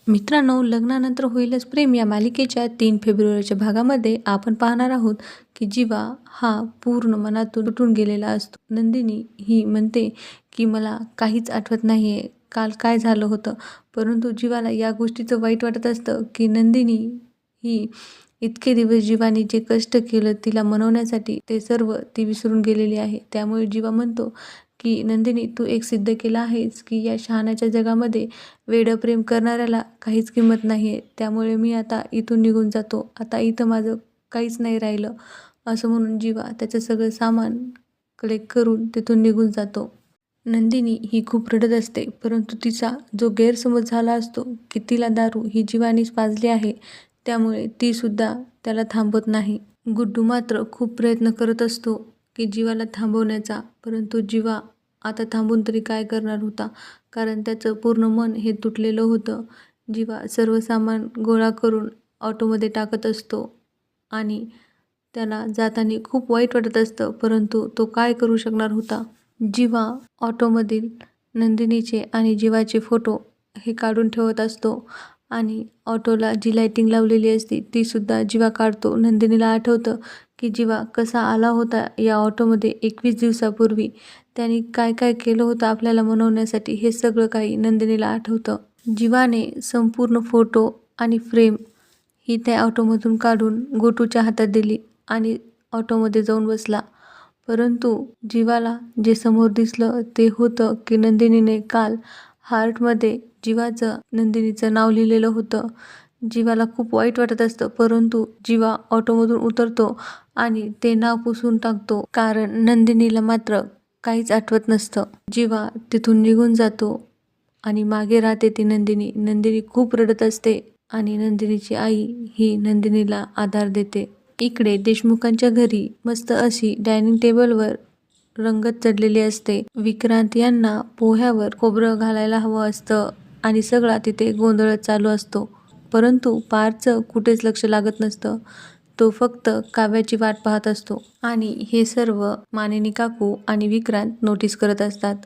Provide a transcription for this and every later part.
मित्रांनो, लग्नानंतर होईलच प्रेम या मालिकेच्या 3 फेब्रुवारीच्या भागामध्ये आपण पाहणार आहोत की जीवा हा पूर्ण मनातून तुटून गेलेला असतो. नंदिनी ही म्हणते की मला काहीच आठवत नाही आहे, काल काय झालं होतं. परंतु जीवाला या गोष्टीचं वाईट वाटत असतं की नंदिनी ही इतके दिवस जीवाने जे कष्ट केलं तिला मनवण्यासाठी ते सर्व ती विसरून गेलेली आहे. त्यामुळे जीवा म्हणतो की नंदिनी, तू एक सिद्ध केलं आहेस की या शहाण्याच्या जगामध्ये वेडं प्रेम करणाऱ्याला काहीच किंमत नाही आहे. त्यामुळे मी आता इथून निघून जातो. आता इथं माझं काहीच नाही राहिलं. असं म्हणून जीवा त्याचं सगळं सामान कलेक्ट करून तिथून निघून जातो. नंदिनी ही खूप रडत असते, परंतु तिचा जो गैरसमज झाला असतो की तिला दारू ही जीवानीच पाजली आहे, त्यामुळे ती सुद्धा त्याला थांबवत नाही. गुड्डू मात्र खूप प्रयत्न करत असतो की जीवाला थांबवण्याचा, परंतु जीवा आता थांबून तरी काय करणार होता, कारण त्याचं पूर्ण मन हे तुटलेलं होतं. जीवा सर्व सामान गोळा करून ऑटोमध्ये टाकत असतो आणि त्याला जाताना खूप वाईट वाटत असतं, परंतु तो काय करू शकणार होता. जीवा ऑटोमधील नंदिनीचे आणि जीवाचे फोटो हे काढून ठेवत असतो आणि ऑटोला जी लाइटिंग लावलेली असते ती सुद्धा जीवा काढतो. नंदिनीला आठवतं की जीवा कसा आला होता या ऑटोमध्ये 21 दिवसापूर्वी. त्याने काय काय केलं होतं आपल्याला मनवण्यासाठी, हे सगळं काही नंदिनीला आठवतं. जीवाने संपूर्ण फोटो आणि फ्रेम ही त्या ऑटोमधून काढून गोटूच्या हातात दिली आणि ऑटोमध्ये जाऊन बसला. परंतु जीवाला जे समोर दिसलं ते होतं की नंदिनीने काल हार्टमध्ये जीवाचं नंदिनीचं नाव लिहिलेलं होतं. जीवाला खूप वाईट वाटत असतं, परंतु जीवा ऑटोमधून उतरतो आणि ते नाव पुसून टाकतो, कारण नंदिनीला मात्र काहीच आठवत नसतं. जीवा तिथून निघून जातो आणि मागे राहते ती नंदिनी. नंदिनी खूप रडत असते आणि नंदिनीची आई ही नंदिनीला आधार देते. इकडे देशमुखांच्या घरी मस्त अशी डायनिंग टेबलवर रंगत चढलेली असते. विक्रांत यांना पोह्यावर खोबरं घालायला हवं असतं आणि सगळा तिथे गोंधळच चालू असतो. परंतु पार्थचं कुठेच लक्ष लागत नसतं. तो फक्त काव्याची वाट पाहत असतो आणि हे सर्व मानिनी काकू आणि विक्रांत नोटीस करत असतात.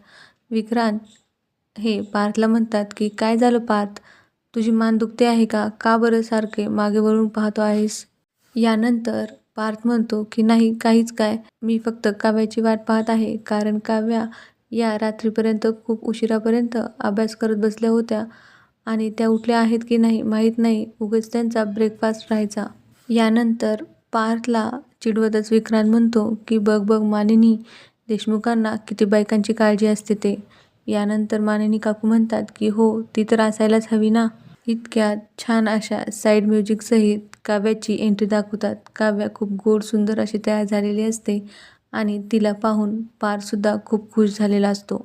विक्रांत हे पार्थला म्हणतात की काय झालं पार्थ, तुझी मान दुखते आहे का? का बरं सारखे मागे वळून पाहतो आहेस? यानंतर पार्थ म्हणतो की नाही, काहीच काय, मी फक्त काव्याची वाट पाहत आहे, कारण काव्या या रात्रीपर्यंत खूप उशिरापर्यंत अभ्यास करत बसल्या होत्या आणि त्या उठल्या आहेत की नाही माहीत नाही, उगाच त्यांचा ब्रेकफास्ट राहायचा. यानंतर पार्थला चिडवतच विक्रांत म्हणतो की बघ बघ मानिनी, देशमुखांना किती बायकांची काळजी असते ते. यानंतर मानिनी काकू म्हणतात की हो, ती तर असायलाच हवी ना. इतक्यात छान अशा साईड म्युझिक सहित काव्याची एंट्री दाखवतात. काव्या खूप गोड सुंदर अशी तयार झालेली असते आणि तिला पाहून पार्थसुद्धा खूप खुश झालेला असतो.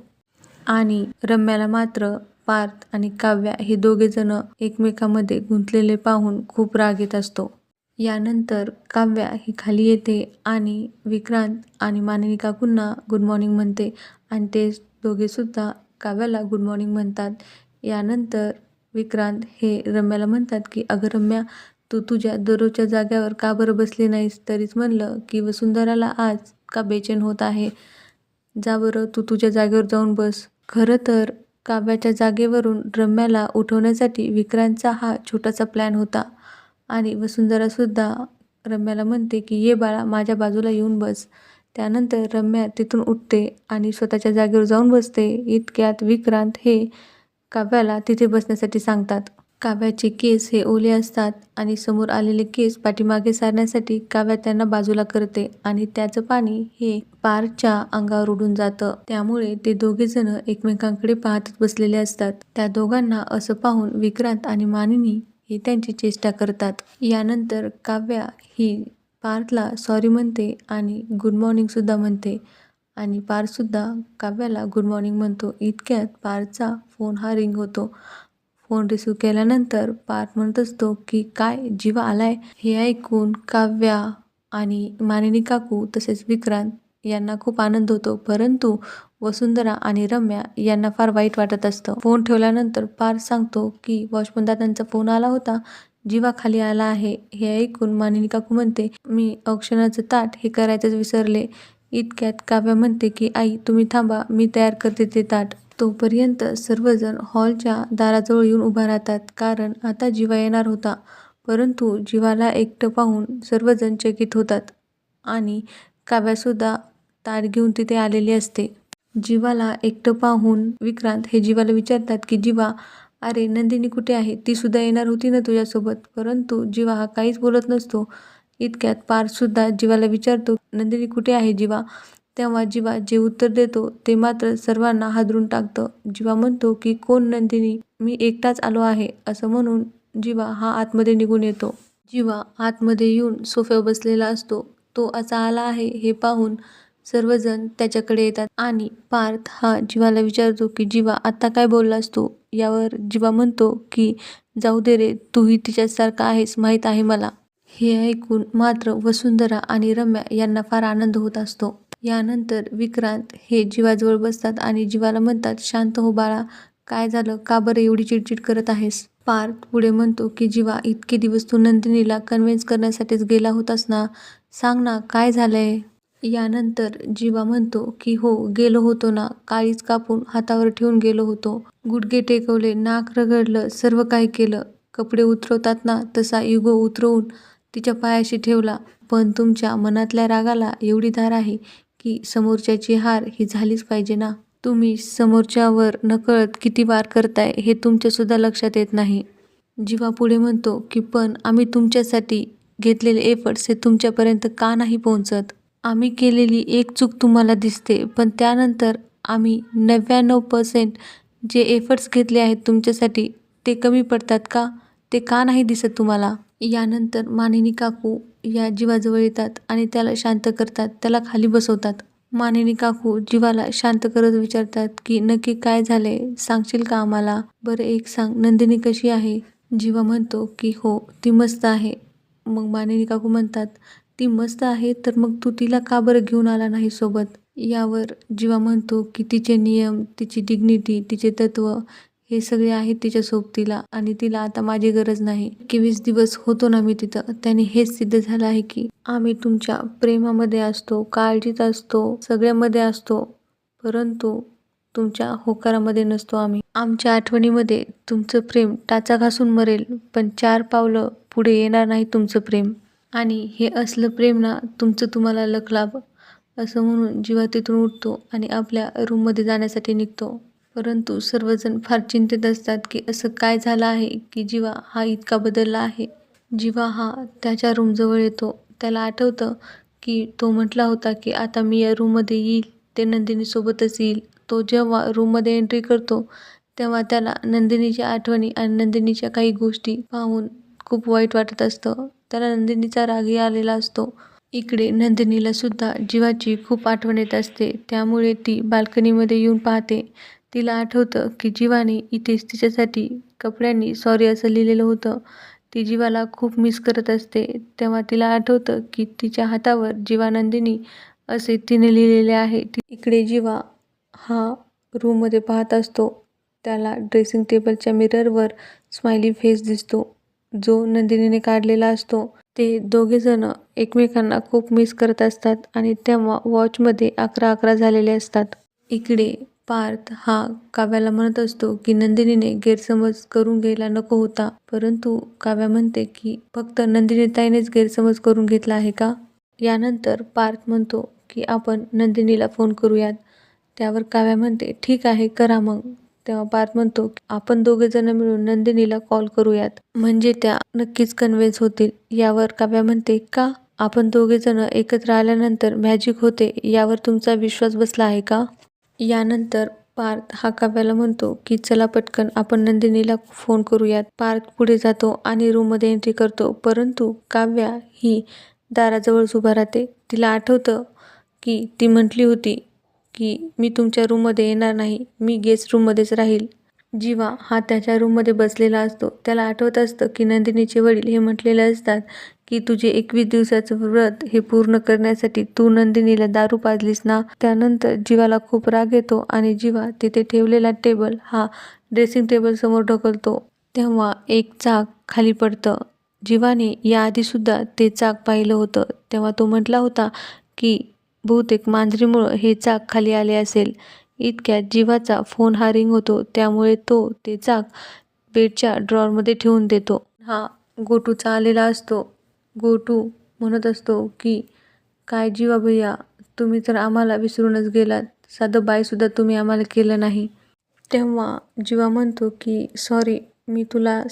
आणि रम्याला मात्र पार्थ आणि काव्या हे दोघेजण एकमेकांमध्ये गुंतलेले पाहून खूप राग येत असतो. यानंतर काव्या ही खाली येते आणि विक्रांत आणि मानिनी काकूंना गुड मॉर्निंग म्हणते आणि ते दोघेसुद्धा काव्याला गुड मॉर्निंग म्हणतात. यानंतर विक्रांत हे रम्याला म्हणतात की अगं रम्या, तू तुझ्या दररोजच्या जाग्यावर का बरं बसली नाहीस? तरीच म्हणलं की वसुंधराला आज का बेचैन होत आहे, जा बरं तू तुझ्या जागेवर जाऊन बस. खरं तर काव्याच्या जागेवरून रम्याला उठवण्यासाठी विक्रांतचा हा छोटासा प्लॅन होता आणि वसुंधरासुद्धा रम्याला म्हणते की ये बाळा, माझ्या बाजूला येऊन बस. त्यानंतर रम्या तिथून उठते आणि स्वतःच्या जागेवर जाऊन बसते. इतक्यात विक्रांत हे काव्याला तिथे बसण्यासाठी सांगतात. काव्याचे केस हे ओले असतात आणि समोर आलेले केस पाठीमागे सारण्यासाठी काव्या त्यांना बाजूला करते आणि त्याचं पाणी हे पार्थच्या अंगावर उडून जातं. त्यामुळे ते दोघेजण एकमेकांकडे पाहतच बसलेले असतात. त्या दोघांना असं पाहून विक्रांत आणि मानिनी हे त्यांची चेष्टा करतात. यानंतर काव्या ही पार्थला सॉरी म्हणते आणि गुड मॉर्निंग सुद्धा म्हणते आणि पार्थसुद्धा काव्याला गुड मॉर्निंग म्हणतो. इतक्यात पार्थचा फोन हा रिंग होतो. फोन रिसीव केल्यानंतर पार्थ म्हणत असतो की काय, जीवा आलाय? हे ऐकून काव्या आणि मानिनी काकू तसेच विक्रांत यांना खूप आनंद होतो, परंतु वसुंधरा आणि रम्या यांना फार वाईट वाटत असतं. फोन ठेवल्यानंतर पार्थ सांगतो की वॉचमन दादांचा फोन आला होता, जीवा खाली आला आहे. हे ऐकून मानिनी काकू म्हणते मी औक्षणाचं ताट हे करायचंच विसरले. इतक्यात काव्या म्हणते की आई तुम्ही थांबा, मी तयार करते ते ताट. तोपर्यंत सर्वजण हॉलच्या दाराजवळ येऊन उभा राहतात, कारण आता जीवा येणार होता. परंतु जीवाला एकटं पाहून सर्वजण चकित होतात आणि काव्यासुद्धा ताट घेऊन तिथे आलेली असते. जीवाला एकटं पाहून विक्रांत हे जीवाला विचारतात की जीवा, अरे नंदिनी कुठे आहे? ती सुद्धा येणार होती ना तुझ्यासोबत? परंतु जीवा हा काहीच बोलत नसतो. इतक्यात पार्थसुद्धा जीवाला विचारतो, नंदिनी कुठे आहे जीवा? तेव्हा जीवा जे उत्तर देतो ते मात्र सर्वांना हादरून टाकतं. जीवा म्हणतो की कोण नंदिनी? मी एकटाच आलो आहे, असं म्हणून जीवा हा आतमध्ये निघून येतो. जीवा आतमध्ये येऊन सोफ्यावर बसलेला असतो. तो असा आला आहे हे पाहून सर्वजण त्याच्याकडे येतात आणि पार्थ हा जीवाला विचारतो की जीवा आता काय बोललास तू? यावर जीवा म्हणतो की जाऊ दे रे, तूही तिच्यासारखा आहेस माहीत आहे मला. हे ऐकून मात्र वसुंधरा आणि रम्या यांना फार आनंद होत असतो. यानंतर विक्रांत हे जीवाजवळ बसतात आणि जीवाला म्हणतात, शांत हो बाळा, काय झालं? का बरं एवढी चिडचिड करत आहेस? पार्थ पुढे म्हणतो की जीवा, इतके दिवस तू नंदिनीला कन्व्हिन्स करण्यासाठीच गेला होतास ना? सांग ना काय झालंय? यानंतर जीवा म्हणतो की हो गेलो होतो ना, काळीच कापून हातावर ठेवून गेलो होतो. गुडघे टेकवले, नाक रगडलं, सर्व काही केलं. कपडे उतरवतात ना तसा इगो उतरवून तिच्या पायाशी ठेवला. पण तुमच्या मनातल्या रागाला एवढी धार आहे की समोरच्याची हार ही झालीच पाहिजे ना. तुम्ही समोरच्यावर नकळत किती वार करताय हे तुमच्या सुद्धा लक्षात येत नाही. जीवा पुढे म्हणतो की पण आम्ही तुमच्यासाठी घेतलेले एफर्ट्स हे तुमच्यापर्यंत का नाही पोहोचत? आम्ही केलेली एक चूक तुम्हाला दिसते, पण त्यानंतर आम्ही 99% जे एफर्ट्स घेतले आहेत तुमच्यासाठी ते कमी पडतात का? ते का नाही दिसत तुम्हाला? यानंतर मानिनी काकू या जीवाजवळ येतात आणि त्याला शांत करतात, त्याला खाली बसवतात. मानिनी काकू जीवाला शांत करत विचारतात की नक्की काय झालंय, सांगशील का आम्हाला? बरं एक सांग, नंदिनी कशी आहे? जीवा म्हणतो की हो ती मस्त आहे. मग मानिनी काकू म्हणतात, ती मस्त आहे तर मग तू तिला का बरं घेऊन आला नाही सोबत? यावर जीवा म्हणतो की तिचे नियम, तिची डिग्निटी, तिचे तत्व हे सगळे आहेत तिच्या सोबतीला आणि तिला आता माझी गरज नाही. 21 दिवस होतो ना मी तिथं, त्याने हेच सिद्ध झालं आहे की आम्ही तुमच्या प्रेमामध्ये असतो, काळजीत असतो, सगळ्यामध्ये असतो, परंतु तुमच्या होकारामध्ये नसतो आम्ही. आमच्या आठवणीमध्ये तुमचं प्रेम टाचा घासून मरेल, पण 4 पावलं पुढे येणार नाही तुमचं प्रेम. आणि हे असलं प्रेम ना तुमचं तुम्हाला लखलाभ. असं म्हणून जीवा तिथून उठतो आणि आपल्या रूममध्ये जाण्यासाठी निघतो. परंतु सर्वजण फार चिंतित असतात की असं काय झालं आहे की जीवा हा इतका बदलला आहे. जीवा हा त्याच्या रूमजवळ येतो. त्याला आठवतं की तो म्हटला होता की आता मी या रूममध्ये येईल ते नंदिनीसोबतच येईल. तो जेव्हा रूममध्ये एंट्री करतो तेव्हा त्याला नंदिनीच्या आठवणी आणि नंदिनीच्या काही गोष्टी पाहून खूप वाईट वाटत असतं. त्याला नंदिनीचा रागही आलेला असतो. इकडे नंदिनीला सुद्धा जीवाची खूप आठवण येत असते. त्यामुळे ती बाल्कनीमध्ये येऊन पाहते. तिला आठवतं की जीवाने इथेच तिच्यासाठी कपड्यांनी सॉरी असं लिहिलेलं होतं. ती जीवाला खूप मिस करत असते. तेव्हा तिला आठवतं की तिच्या हातावर जीवा नंदिनी असे तिने लिहिलेले आहे. इकडे जीवा हा रूममध्ये पाहत असतो. त्याला ड्रेसिंग टेबलच्या मिररवर स्माइली फेस दिसतो, जो नंदिनीने काढलेला असतो. ते दोघेजण एकमेकांना खूप मिस करत असतात आणि तेव्हा वॉचमध्ये 11:11 झालेले असतात. इकडे पार्थ हा काव्याला म्हणत असतो की नंदिनीने गैरसमज करून घ्यायला नको होता. परंतु काव्या म्हणते की फक्त नंदिनीताईनेच गैरसमज करून घेतला आहे का? यानंतर पार्थ म्हणतो की आपण नंदिनीला फोन करूयात. त्यावर काव्या म्हणते ठीक आहे करा मग. तेव्हा पार्थ म्हणतो की आपण दोघेजण मिळून नंदिनीला कॉल करूयात, म्हणजे त्या नक्कीच कन्व्हिन्स होतील. यावर काव्या म्हणते का? आपण दोघेजण एकत्र आल्यानंतर मॅजिक होते यावर तुमचा विश्वास बसला आहे का? यानंतर पार्थ हा काव्याला म्हणतो की चला पटकन आपण नंदिनीला फोन करूयात. पार्थ पुढे जातो आणि रूममध्ये एंट्री करतो. परंतु काव्या ही दाराजवळच उभा राहते. तिला आठवतं की ती म्हटली होती की मी तुमच्या रूममध्ये येणार नाही, मी गेस्ट रूममध्येच राहील. जीवा हा त्याच्या रूममध्ये बसलेला असतो. त्याला आठवत असतं की नंदिनीचे वडील हे म्हटलेले असतात की तुझे 21 दिवसाचं व्रत हे पूर्ण करण्यासाठी तू नंदिनीला दारू पाजलीस ना. त्यानंतर जीवाला खूप राग येतो आणि जीवा तिथे ठेवलेला टेबल हा ड्रेसिंग टेबल समोर ढकलतो. तेव्हा एक चाक खाली पडतं. जीवाने याआधीसुद्धा ते चाक पाहिलं होतं. तेव्हा तो म्हटला होता की बहुतेक मांजरीमुळं हे चाक खाली आले असेल. इतक्यात जीवाचा फोन हा रिंग होतो. त्यामुळे तो ते चाक बेडच्या ड्रॉवरमध्ये ठेवून देतो. हा गोटूचा आलेला असतो. गोटू म्हणत असतो की काय जीवा भैया, तुम्ही तर आम्हाला विसरूनच गेलात. साधं बायसुद्धा तुम्ही आम्हाला केलं नाही. तेव्हा जीवा म्हणतो की सॉरी, मी तुला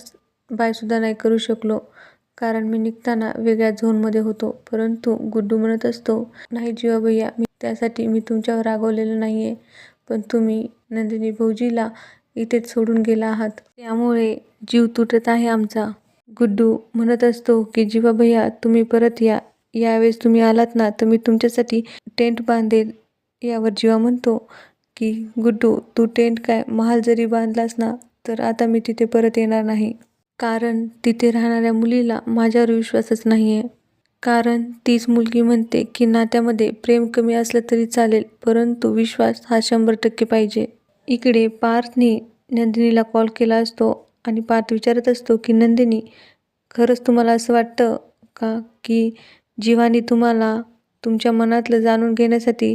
बायसुद्धा नाही करू शकलो, कारण मी निघताना वेगळ्या झोनमध्ये होतो. परंतु गुड्डू म्हणत असतो, नाही जीवा भैया, त्यासाठी मी तुमच्यावर रागवलेलं नाही आहे, पण तुम्ही नंदिनी भाऊजीला इथेच सोडून गेला आहात, त्यामुळे जीव तुटत आहे आमचा. गुड्डू म्हणत असतो की जीवा भैया, तुम्ही परत या. यावेळेस तुम्ही आलात ना तर मी तुमच्यासाठी टेंट बांधेल. यावर जीवा म्हणतो की गुड्डू, तू टेंट काय महाल जरी बांधलास ना तर आता मी तिथे परत येणार नाही, कारण तिथे राहणाऱ्या मुलीला माझ्यावर विश्वासच नाही आहे. कारण तीच मुलगी म्हणते की नात्यामध्ये प्रेम कमी असलं तरी चालेल, परंतु विश्वास हा 100% पाहिजे. इकडे पार्थने नंदिनीला कॉल केला असतो आणि पार्थ विचारत असतो की नंदिनी, खरंच तुम्हाला असं वाटतं का की जीवाने तुम्हाला तुमच्या मनातलं जाणून घेण्यासाठी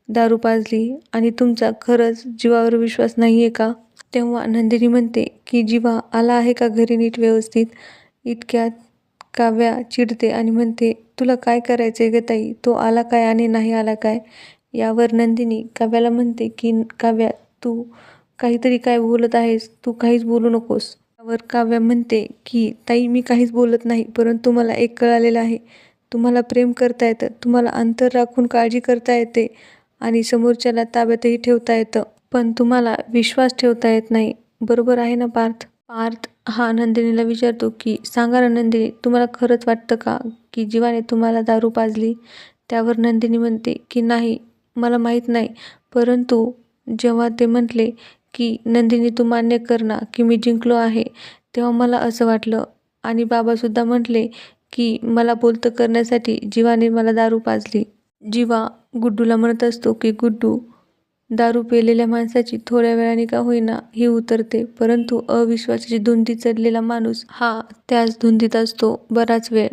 दारू पाजली आणि तुमचा खरंच जीवावर विश्वास नाही आहे का? तेव्हा नंदिनी म्हणते की जीवा आला आहे का घरी नीट व्यवस्थित? इतक्यात काव्या चिडते आणि म्हणते, तुला काय करायचं आहे ग ताई? तो आला काय आणि नाही आला काय? यावर नंदिनी काव्याला म्हणते की काव्या, तू काहीतरी काय बोलत आहेस, तू काहीच बोलू नकोस. यावर काव्या म्हणते की ताई, मी काहीच बोलत नाही, परंतु मला एक कळालेलं आहे. तुम्हाला प्रेम करता येतं, तुम्हाला अंतर राखून काळजी करता येते आणि समोरच्याला ताब्यातही ठेवता येतं, पण तुम्हाला विश्वास ठेवता येत नाही. बरोबर आहे ना पार्थ? पार्थ हा नंदिनीला विचारतो की सांगा ना नंदिनी, तुम्हाला खरंच वाटतं का की जीवाने तुम्हाला दारू पाजली? त्यावर नंदिनी म्हणते की नाही, मला माहीत नाही, परंतु जेव्हा ते म्हटले की नंदिनी तू मान्य कर ना की मी जिंकलो आहे, तेव्हा मला असं वाटलं. आणि बाबासुद्धा म्हटले की मला बोलतं करण्यासाठी जीवाने मला दारू पाजली. जीवा गुड्डूला म्हणत असतो की गुड्डू, दारू पेलेल्या माणसाची थोड्या वेळाने का होईना ही उतरते, परंतु अविश्वासाची धुंदी चढलेला माणूस हा त्याच धुंदीत असतो बराच वेळ.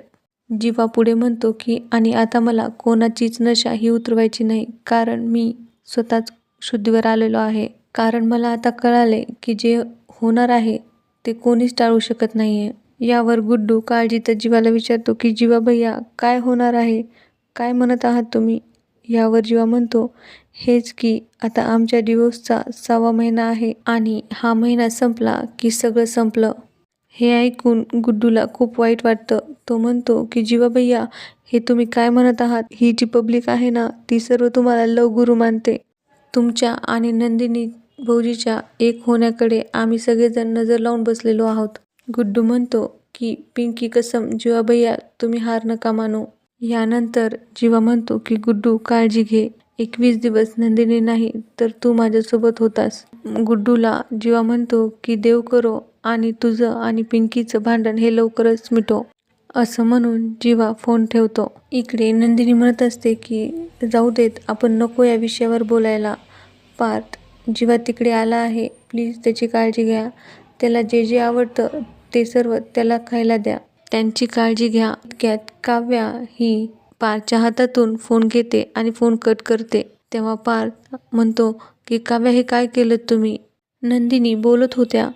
जीवा पुढे म्हणतो की आणि आता मला कोणाचीच नशा ही उतरवायची नाही, कारण मी स्वतःच शुद्धीवर आलेलो आहे. कारण मला आता कळाले की जे होणार आहे ते कोणीच टाळू शकत नाही आहे. यावर गुड्डू काळजीत जीवाला विचारतो की जीवा भैया, काय होणार आहे? काय म्हणत आहात तुम्ही? यावर जीवा म्हणतो, हेच की आता आमच्या डिवोर्सचा 6वा महिना आहे आणि हा महिना संपला की सगळं संपलं. हे ऐकून गुड्डूला खूप वाईट वाटतं. तो म्हणतो की जीवा भैया, हे तुम्ही काय म्हणत आहात? ही जी पब्लिक आहे ना ती सर्व तुम्हाला लव गुरु मानते. तुमच्या आणि नंदिनी भाऊजीच्या एक होण्याकडे आम्ही सगळेजण नजर लावून बसलेलो आहोत. गुड्डू म्हणतो की पिंकी कसम जीवा भैया, तुम्ही हार नका मानू. यानंतर जीवा म्हणतो की गुड्डू काळजी घे, 21 दिवस नंदिनी नाही तर तू माझ्यासोबत होतास. गुड्डूला जीवा म्हणतो की देव करो आणि तुझं आणि पिंकीचं भांडण हे लवकरच मिटो. असं म्हणून जीवा फोन ठेवतो. इकडे नंदिनी म्हणत असते की जाऊ देत, आपण नको या विषयावर बोलायला. पार्थ, जीवा तिकडे आला आहे, प्लीज त्याची काळजी घ्या. त्याला जे जे आवडतं ते सर्व त्याला खायला द्या. त्यांची काळजी घ्या. इतक्यात काव्या ही पार्थच्या हातातून फोन घेते आणि फोन कट करते. तेव्हा पार्थ म्हणतो की काव्या, हे काय केलं तुम्ही? नंदिनी बोलत होत्या.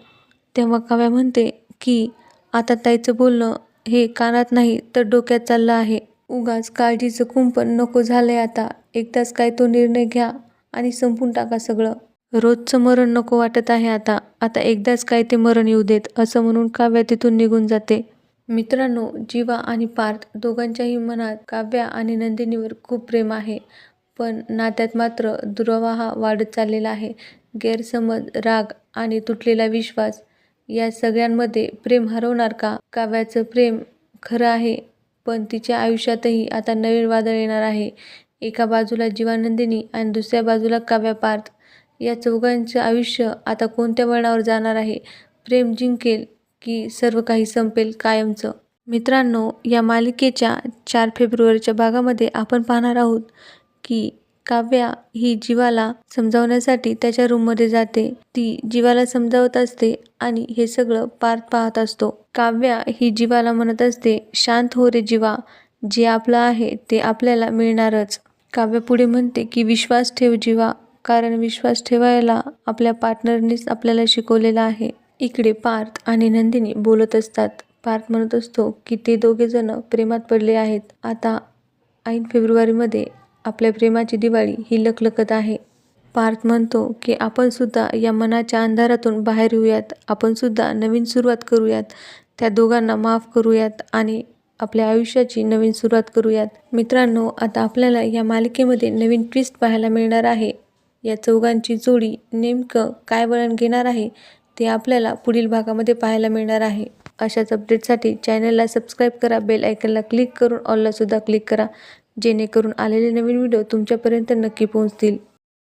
तेव्हा काव्या म्हणते की आता ताईचं बोलणं हे कानात नाही तर डोक्यात चाललं आहे. उगाच काळजीचं कुंपण नको झालंय आता. एकदाच काय तो निर्णय घ्या आणि संपून टाका सगळं. रोजचं मरण नको वाटत आहे आता. आता एकदाच काय ते मरण येऊ देत. असं म्हणून काव्या तिथून निघून जाते. मित्रांनो, जीवा आणि पार्थ दोघांच्याही मनात काव्या आणि नंदिनीवर खूप प्रेम आहे, पण नात्यात मात्र दुरावा हा वाढत चाललेला आहे. गैरसमज, राग आणि तुटलेला विश्वास या सगळ्यांमध्ये प्रेम हरवणार का? काव्याचं प्रेम खरं आहे, पण तिच्या आयुष्यातही आता नवीन वादळ येणार आहे. एका बाजूला जीवा नंदिनी आणि दुसऱ्या बाजूला काव्या पार्थ. या चौघांचं आयुष्य आता कोणत्या वळणावर जाणार आहे? प्रेम जिंकेल की सर्व काही संपेल कायमचं? मित्रांनो, या मालिकेच्या 4 फेब्रुवारीच्या भागामध्ये आपण पाहणार आहोत की काव्या ही जीवाला समजावण्यासाठी त्याच्या रूममध्ये जाते. ती जीवाला समजावत असते आणि हे सगळं पार्थ पाहत असतो. काव्या ही जीवाला म्हणत असते, शांत हो रे जीवा, जे आपलं आहे ते आपल्याला मिळणारच. काव्या पुढे म्हणते की विश्वास ठेव जीवा, कारण विश्वास ठेवायला आपल्या पार्टनरनीच आपल्याला शिकवलेलं आहे. इकडे पार्थ आणि नंदिनी बोलत असतात. पार्थ म्हणत असतो की ते दोघेजण प्रेमात पडले आहेत. आता ऐन फेब्रुवारीमध्ये आपल्या प्रेमाची दिवाळी ही लखलखत आहे. पार्थ म्हणतो की आपण सुद्धा या मनाच्या अंधारातून बाहेर येऊयात. आपण सुद्धा नवीन सुरुवात करूयात. त्या दोघांना माफ करूयात आणि आपल्या आयुष्याची नवीन सुरुवात करूयात. मित्रांनो, आता आपल्याला या मालिकेमध्ये नवीन ट्विस्ट पाहायला मिळणार आहे. या चौघांची जोडी नेमकं काय वळण घेणार आहे ते आपल्याला पुढील भागामध्ये पाहायला मिळणार आहे. अशाच अपडेटसाठी चॅनलला सबस्क्राईब करा. बेल आयकनला क्लिक करून ऑलला सुद्धा क्लिक करा, जेणेकरून आलेले नवीन व्हिडिओ तुमच्यापर्यंत नक्की पोहोचतील.